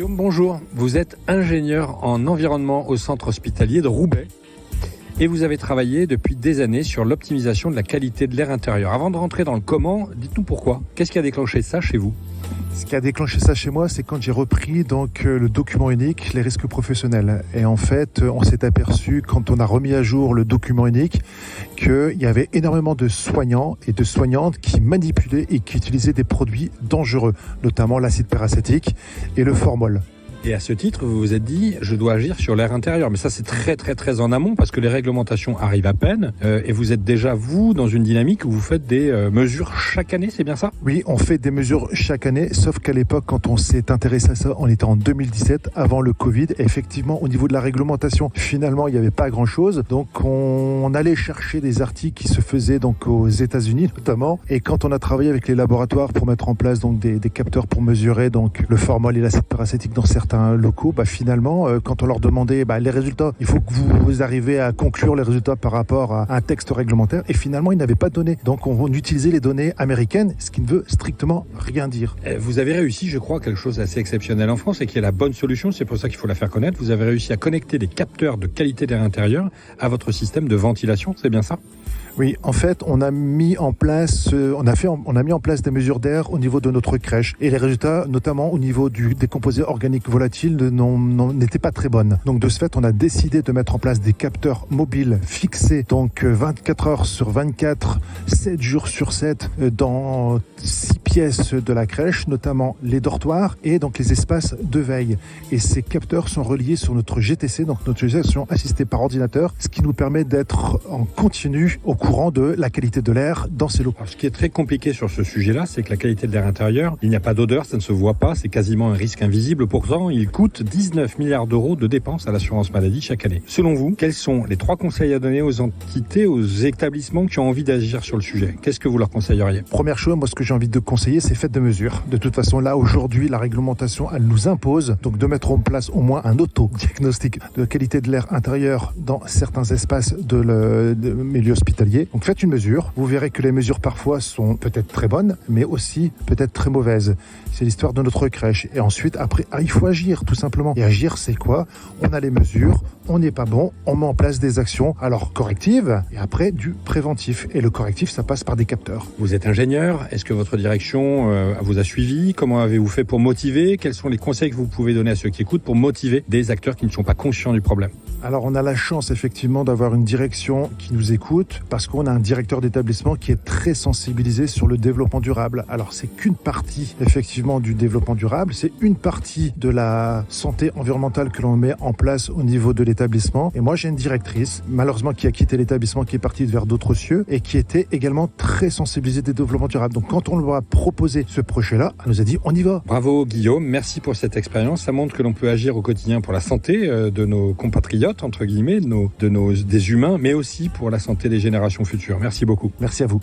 Guillaume, bonjour. Vous êtes ingénieur en environnement au centre hospitalier de Roubaix et vous avez travaillé depuis des années sur l'optimisation de la qualité de l'air intérieur. Avant de rentrer dans le comment, dites-nous pourquoi. Qu'est-ce qui a déclenché ça chez vous ? Ce qui a déclenché ça chez moi, c'est quand j'ai repris le document unique, les risques professionnels. Et en fait, on s'est aperçu quand on a remis à jour le document unique qu'il y avait énormément de soignants et de soignantes qui manipulaient et qui utilisaient des produits dangereux, notamment l'acide peracétique et le formol. Et à ce titre, vous vous êtes dit, je dois agir sur l'air intérieur. Mais ça, c'est très en amont parce que les réglementations arrivent à peine. Et vous êtes déjà, vous, dans une dynamique où vous faites des mesures chaque année, c'est bien ça ? Oui, on fait des mesures chaque année, sauf qu'à l'époque, quand on s'est intéressé à ça, on était en 2017, avant le Covid. Et effectivement, au niveau de la réglementation, finalement, il n'y avait pas grand-chose. Donc, on allait chercher des articles qui se faisaient donc aux États-Unis notamment. Et quand on a travaillé avec les laboratoires pour mettre en place donc des capteurs pour mesurer donc le formol et l'acide peracétique dans certains locaux, finalement, quand on leur demandait les résultats, il faut que vous arrivez à conclure les résultats par rapport à un texte réglementaire, et finalement, ils n'avaient pas de données. Donc, on utilisait les données américaines, ce qui ne veut strictement rien dire. Vous avez réussi, je crois, quelque chose d'assez exceptionnel en France et qui est la bonne solution, c'est pour ça qu'il faut la faire connaître. Vous avez réussi à connecter des capteurs de qualité d'air intérieur à votre système de ventilation, c'est bien ça ? Oui, en fait, on a mis en place des mesures d'air au niveau de notre crèche, et les résultats, notamment au niveau des composés organiques volatiles, n'étaient pas très bonnes. Donc de ce fait, on a décidé de mettre en place des capteurs mobiles fixés, donc 24 heures sur 24, 7 jours sur 7, dans 6 pièces de la crèche, notamment les dortoirs et donc les espaces de veille. Et ces capteurs sont reliés sur notre GTC, donc notre gestion assistée par ordinateur, ce qui nous permet d'être en continu au courant de la qualité de l'air dans ces locaux. Alors, ce qui est très compliqué sur ce sujet-là, c'est que la qualité de l'air intérieur, il n'y a pas d'odeur, ça ne se voit pas, c'est quasiment un risque invisible. Pourtant, il coûte 19 milliards d'euros de dépenses à l'assurance maladie chaque année. Selon vous, quels sont les 3 conseils à donner aux entités, aux établissements qui ont envie d'agir sur le sujet ? Qu'est-ce que vous leur conseilleriez ? Première chose, moi, ce que j'ai envie de conseiller, c'est faites des mesures. De toute façon, là, aujourd'hui, la réglementation, elle nous impose donc de mettre en place au moins un auto-diagnostic de qualité de l'air intérieur dans certains espaces de milieu hospitalier. Donc faites une mesure, vous verrez que les mesures parfois sont peut-être très bonnes, mais aussi peut-être très mauvaises. C'est l'histoire de notre crèche. Et ensuite, après, il faut agir tout simplement. Et agir, c'est quoi ? On a les mesures, on n'est pas bon, on met en place des actions, alors correctives, et après du préventif. Et le correctif, ça passe par des capteurs. Vous êtes ingénieur, est-ce que votre direction vous a suivi ? Comment avez-vous fait pour motiver ? Quels sont les conseils que vous pouvez donner à ceux qui écoutent pour motiver des acteurs qui ne sont pas conscients du problème ? Alors on a la chance effectivement d'avoir une direction qui nous écoute, parce qu'on a un directeur d'établissement qui est très sensibilisé sur le développement durable. Alors c'est qu'une partie effectivement du développement durable, c'est une partie de la santé environnementale que l'on met en place au niveau de l'établissement. Et moi j'ai une directrice, malheureusement qui a quitté l'établissement, qui est partie vers d'autres cieux, et qui était également très sensibilisée des développements durables. Donc quand on leur a proposé ce projet-là, elle nous a dit on y va. Bravo Guillaume, merci pour cette expérience. Ça montre que l'on peut agir au quotidien pour la santé de nos compatriotes, entre guillemets, des humains, mais aussi pour la santé des générations futures. Merci beaucoup. Merci à vous.